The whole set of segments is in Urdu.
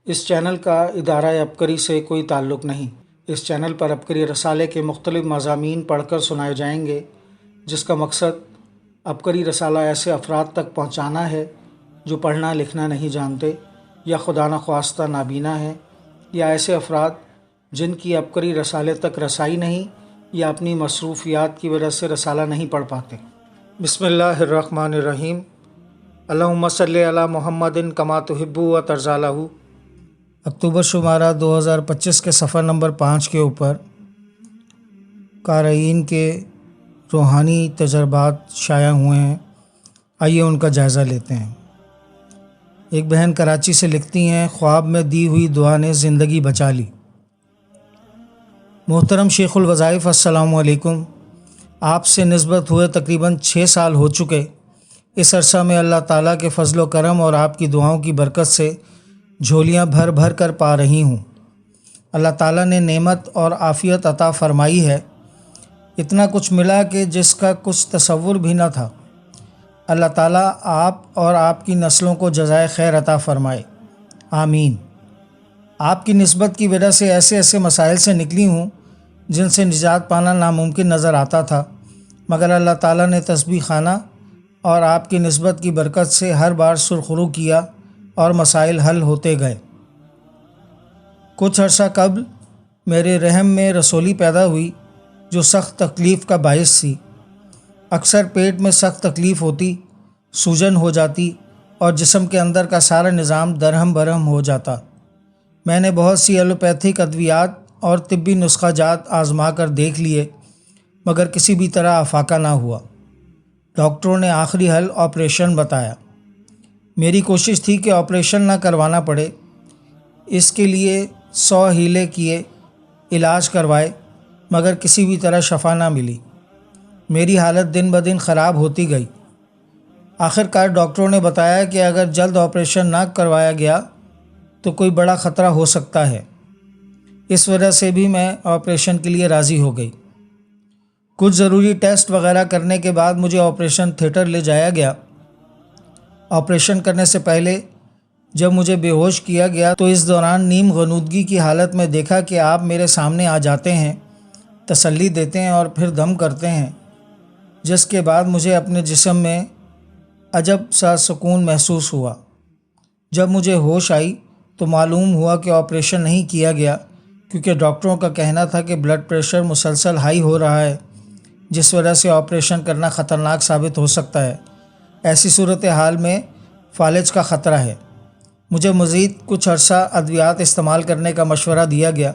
اس چینل کا ادارہ عبقری سے کوئی تعلق نہیں۔ اس چینل پر عبقری رسالے کے مختلف مضامین پڑھ کر سنائے جائیں گے، جس کا مقصد عبقری رسالہ ایسے افراد تک پہنچانا ہے جو پڑھنا لکھنا نہیں جانتے یا خدا نخواستہ نابینا ہیں، یا ایسے افراد جن کی عبقری رسالے تک رسائی نہیں یا اپنی مصروفیات کی وجہ سے رسالہ نہیں پڑھ پاتے۔ بسم اللہ الرحمن الرحیم۔ اللہم صلی علی محمد کما تحب و ترضی لہ۔ اکتوبر شمارہ 2025 کے صفحہ نمبر 5 کے اوپر قارئین کے روحانی تجربات شائع ہوئے ہیں، آئیے ان کا جائزہ لیتے ہیں۔ ایک بہن کراچی سے لکھتی ہیں، خواب میں دی ہوئی دعا نے زندگی بچا لی۔ محترم شیخ الوظائف، السلام علیکم۔ آپ سے نسبت ہوئے تقریباً 6 سال ہو چکے۔ اس عرصہ میں اللہ تعالیٰ کے فضل و کرم اور آپ کی دعاؤں کی برکت سے جھولیاں بھر بھر کر پا رہی ہوں۔ اللہ تعالیٰ نے نعمت اور عافیت عطا فرمائی ہے، اتنا کچھ ملا کہ جس کا کچھ تصور بھی نہ تھا۔ اللہ تعالیٰ آپ اور آپ کی نسلوں کو جزائے خیر عطا فرمائے، آمین۔ آپ کی نسبت کی وجہ سے ایسے مسائل سے نکلی ہوں جن سے نجات پانا ناممکن نظر آتا تھا، مگر اللہ تعالیٰ نے تسبیح خانہ اور آپ کی نسبت کی برکت سے ہر بار سرخرو کیا اور مسائل حل ہوتے گئے۔ کچھ عرصہ قبل میرے رحم میں رسولی پیدا ہوئی جو سخت تکلیف کا باعث تھی۔ اکثر پیٹ میں سخت تکلیف ہوتی، سوجن ہو جاتی اور جسم کے اندر کا سارا نظام درہم برہم ہو جاتا۔ میں نے بہت سی ایلوپیتھک ادویات اور طبی نسخہ جات آزما کر دیکھ لیے، مگر کسی بھی طرح افاقہ نہ ہوا۔ ڈاکٹروں نے آخری حل آپریشن بتایا۔ میری کوشش تھی کہ آپریشن نہ کروانا پڑے، اس کے لیے 100 ہیلے کیے، علاج کروائے، مگر کسی بھی طرح شفا نہ ملی۔ میری حالت دن بدن خراب ہوتی گئی۔ آخر کار ڈاکٹروں نے بتایا کہ اگر جلد آپریشن نہ کروایا گیا تو کوئی بڑا خطرہ ہو سکتا ہے۔ اس وجہ سے بھی میں آپریشن کے لیے راضی ہو گئی۔ کچھ ضروری ٹیسٹ وغیرہ کرنے کے بعد مجھے آپریشن تھیٹر لے جایا گیا۔ آپریشن کرنے سے پہلے جب مجھے بے ہوش کیا گیا تو اس دوران نیم غنودگی کی حالت میں دیکھا کہ آپ میرے سامنے آ جاتے ہیں، تسلی دیتے ہیں اور پھر دم کرتے ہیں، جس کے بعد مجھے اپنے جسم میں عجب سا سکون محسوس ہوا۔ جب مجھے ہوش آئی تو معلوم ہوا کہ آپریشن نہیں کیا گیا، کیونکہ ڈاکٹروں کا کہنا تھا کہ بلڈ پریشر مسلسل ہائی ہو رہا ہے، جس وجہ سے آپریشن کرنا خطرناک ثابت ہو سکتا ہے۔ ایسی صورتحال میں فالج کا خطرہ ہے۔ مجھے مزید کچھ عرصہ ادویات استعمال کرنے کا مشورہ دیا گیا۔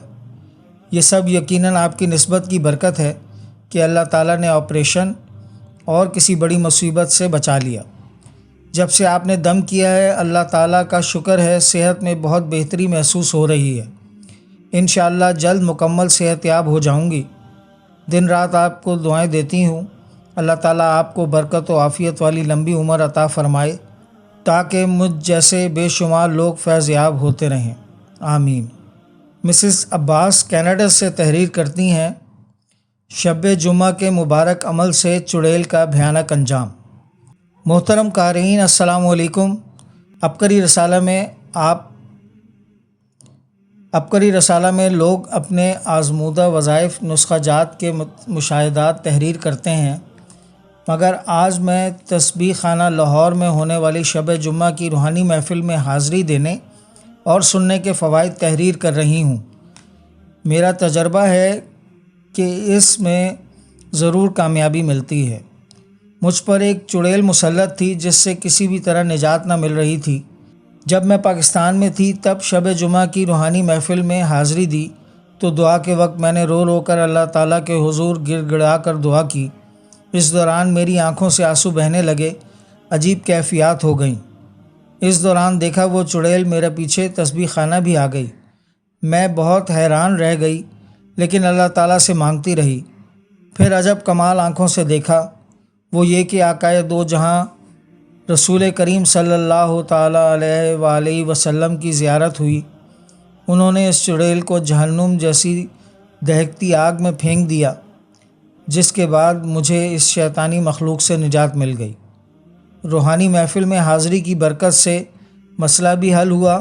یہ سب یقیناً آپ کی نسبت کی برکت ہے کہ اللہ تعالیٰ نے آپریشن اور کسی بڑی مصیبت سے بچا لیا۔ جب سے آپ نے دم کیا ہے، اللہ تعالیٰ کا شکر ہے، صحت میں بہت بہتری محسوس ہو رہی ہے۔ انشاءاللہ جلد مکمل صحت یاب ہو جاؤں گی۔ دن رات آپ کو دعائیں دیتی ہوں، اللہ تعالیٰ آپ کو برکت و عافیت والی لمبی عمر عطا فرمائے تاکہ مجھ جیسے بے شمار لوگ فیض یاب ہوتے رہیں، آمین۔ مسز عباس کینیڈا سے تحریر کرتی ہیں، شب جمعہ کے مبارک عمل سے چڑیل کا بھیانک انجام۔ محترم قارئین، السلام علیکم۔ عبقری رسالہ میں لوگ اپنے آزمودہ وظائف نسخہ جات کے مشاہدات تحریر کرتے ہیں، مگر آج میں تسبیح خانہ لاہور میں ہونے والی شب جمعہ کی روحانی محفل میں حاضری دینے اور سننے کے فوائد تحریر کر رہی ہوں۔ میرا تجربہ ہے کہ اس میں ضرور کامیابی ملتی ہے۔ مجھ پر ایک چڑیل مسلط تھی جس سے کسی بھی طرح نجات نہ مل رہی تھی۔ جب میں پاکستان میں تھی تب شب جمعہ کی روحانی محفل میں حاضری دی تو دعا کے وقت میں نے رو رو کر اللہ تعالیٰ کے حضور گڑ گڑا کر دعا کی۔ اس دوران میری آنکھوں سے آنسو بہنے لگے، عجیب کیفیات ہو گئیں۔ اس دوران دیکھا وہ چڑیل میرے پیچھے تسبیح خانہ بھی آ گئی۔ میں بہت حیران رہ گئی، لیکن اللہ تعالیٰ سے مانگتی رہی۔ پھر عجب کمال آنکھوں سے دیکھا، وہ یہ کہ آقائے دو جہاں رسول کریم صلی اللہ تعالیٰ علیہ وآلہ وسلم کی زیارت ہوئی۔ انہوں نے اس چڑیل کو جہنم جیسی دہکتی آگ میں پھینک دیا، جس کے بعد مجھے اس شیطانی مخلوق سے نجات مل گئی۔ روحانی محفل میں حاضری کی برکت سے مسئلہ بھی حل ہوا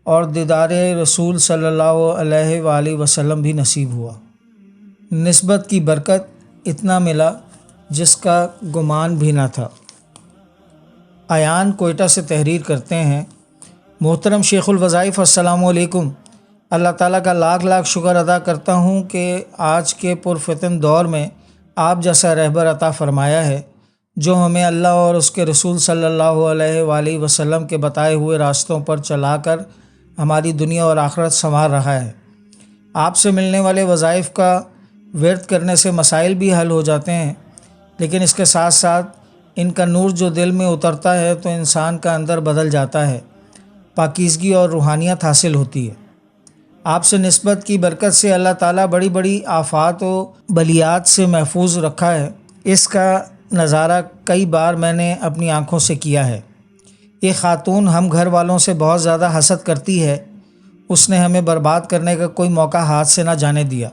اور دیدار رسول صلی اللہ علیہ وآلہ وسلم بھی نصیب ہوا۔ نسبت کی برکت اتنا ملا جس کا گمان بھی نہ تھا۔ ایان کوئٹہ سے تحریر کرتے ہیں، محترم شیخ الوظائف السلام علیکم۔ اللہ تعالیٰ کا لاکھ لاکھ شکر ادا کرتا ہوں کہ آج کے پرفتن دور میں آپ جیسا رہبر عطا فرمایا ہے جو ہمیں اللہ اور اس کے رسول صلی اللہ علیہ وآلہ وسلم کے بتائے ہوئے راستوں پر چلا کر ہماری دنیا اور آخرت سنوار رہا ہے۔ آپ سے ملنے والے وظائف کا ورد کرنے سے مسائل بھی حل ہو جاتے ہیں، لیکن اس کے ساتھ ساتھ ان کا نور جو دل میں اترتا ہے تو انسان کا اندر بدل جاتا ہے، پاکیزگی اور روحانیت حاصل ہوتی ہے۔ آپ سے نسبت کی برکت سے اللہ تعالیٰ بڑی بڑی آفات و بلیات سے محفوظ رکھا ہے۔ اس کا نظارہ کئی بار میں نے اپنی آنکھوں سے کیا ہے۔ یہ خاتون ہم گھر والوں سے بہت زیادہ حسد کرتی ہے۔ اس نے ہمیں برباد کرنے کا کوئی موقع ہاتھ سے نہ جانے دیا،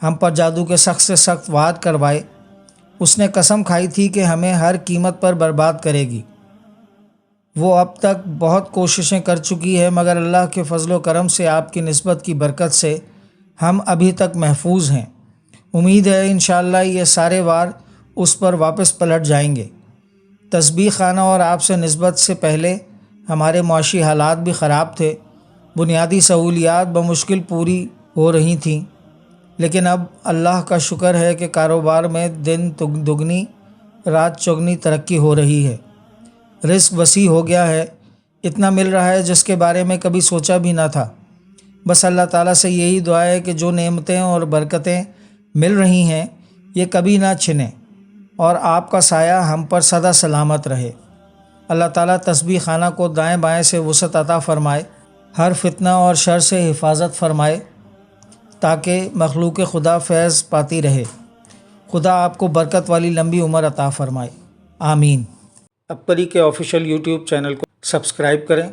ہم پر جادو کے سخت سے سخت وعد کروائے۔ اس نے قسم کھائی تھی کہ ہمیں ہر قیمت پر برباد کرے گی۔ وہ اب تک بہت کوششیں کر چکی ہے، مگر اللہ کے فضل و کرم سے آپ کی نسبت کی برکت سے ہم ابھی تک محفوظ ہیں۔ امید ہے انشاءاللہ یہ سارے وار اس پر واپس پلٹ جائیں گے۔ تسبیح خانہ اور آپ سے نسبت سے پہلے ہمارے معاشی حالات بھی خراب تھے، بنیادی سہولیات بمشکل پوری ہو رہی تھیں، لیکن اب اللہ کا شکر ہے کہ کاروبار میں دن دگنی رات چگنی ترقی ہو رہی ہے، رزق وسیع ہو گیا ہے، اتنا مل رہا ہے جس کے بارے میں کبھی سوچا بھی نہ تھا۔ بس اللہ تعالیٰ سے یہی دعا ہے کہ جو نعمتیں اور برکتیں مل رہی ہیں یہ کبھی نہ چھنیں اور آپ کا سایہ ہم پر سدا سلامت رہے۔ اللہ تعالیٰ تسبیح خانہ کو دائیں بائیں سے وسعت عطا فرمائے، ہر فتنہ اور شر سے حفاظت فرمائے تاکہ مخلوق خدا فیض پاتی رہے۔ خدا آپ کو برکت والی لمبی عمر عطا فرمائے، آمین۔ ابکری کے آفیشیل یوٹیوب چینل کو سبسکرائب کریں،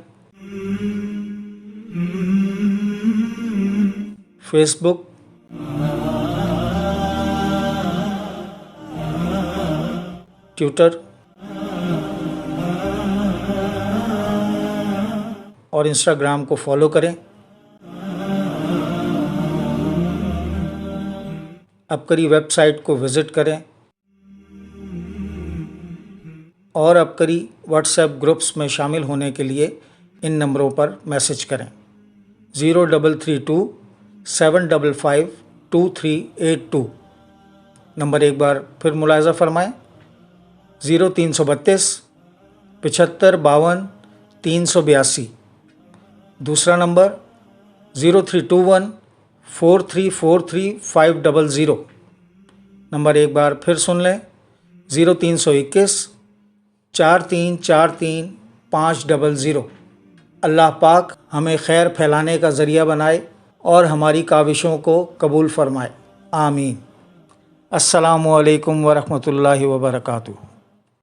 فیس بک، ٹویٹر اور انسٹاگرام کو فالو کریں۔ ابکری ویب سائٹ کو وزٹ کریں اور ابکری واٹس ایپ گروپس میں شامل ہونے کے لیے ان نمبروں پر میسج کریں: 033275528382۔ نمبر ایک بار پھر ملاحظہ فرمائیں: 0332 75 52 382۔ دوسرا نمبر 0321 4343 500۔ نمبر ایک بار پھر سن لیں: 0321 4343 500۔ اللہ پاک ہمیں خیر پھیلانے کا ذریعہ بنائے اور ہماری کاوشوں کو قبول فرمائے، آمین۔ السلام علیکم ورحمۃ اللہ وبرکاتہ۔